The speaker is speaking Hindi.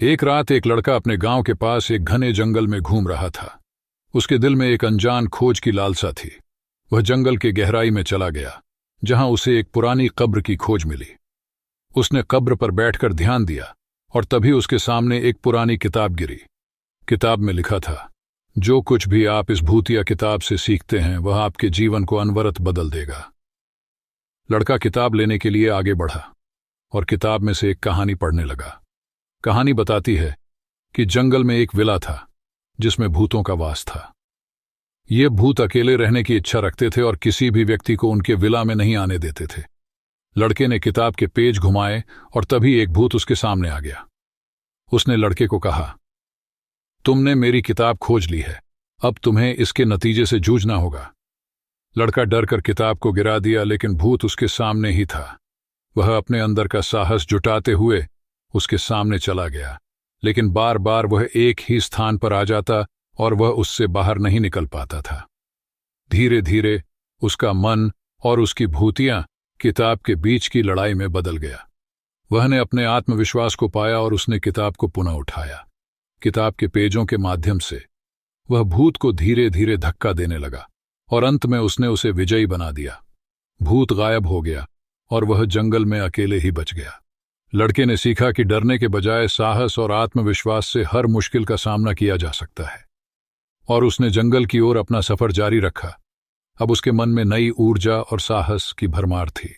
एक रात एक लड़का अपने गांव के पास एक घने जंगल में घूम रहा था। उसके दिल में एक अनजान खोज की लालसा थी। वह जंगल के गहराई में चला गया, जहां उसे एक पुरानी कब्र की खोज मिली। उसने कब्र पर बैठकर ध्यान दिया और तभी उसके सामने एक पुरानी किताब गिरी। किताब में लिखा था, जो कुछ भी आप इस भूतिया किताब से सीखते हैं वह आपके जीवन को अनवरत बदल देगा। लड़का किताब लेने के लिए आगे बढ़ा और किताब में से एक कहानी पढ़ने लगा। कहानी बताती है कि जंगल में एक विला था जिसमें भूतों का वास था। ये भूत अकेले रहने की इच्छा रखते थे और किसी भी व्यक्ति को उनके विला में नहीं आने देते थे। लड़के ने किताब के पेज घुमाए और तभी एक भूत उसके सामने आ गया। उसने लड़के को कहा, तुमने मेरी किताब खोज ली है, अब तुम्हें इसके नतीजे से जूझना होगा। लड़का डर कर किताब को गिरा दिया, लेकिन भूत उसके सामने ही था। वह अपने अंदर का साहस जुटाते हुए उसके सामने चला गया, लेकिन बार बार वह एक ही स्थान पर आ जाता और वह उससे बाहर नहीं निकल पाता था। धीरे धीरे उसका मन और उसकी भूतियां किताब के बीच की लड़ाई में बदल गया। वह ने अपने आत्मविश्वास को पाया और उसने किताब को पुनः उठाया। किताब के पेजों के माध्यम से वह भूत को धीरे धीरे धक्का देने लगा और अंत में उसने उसे विजयी बना दिया। भूत गायब हो गया और वह जंगल में अकेले ही बच गया। लड़के ने सीखा कि डरने के बजाय साहस और आत्मविश्वास से हर मुश्किल का सामना किया जा सकता है, और उसने जंगल की ओर अपना सफर जारी रखा। अब उसके मन में नई ऊर्जा और साहस की भरमार थी।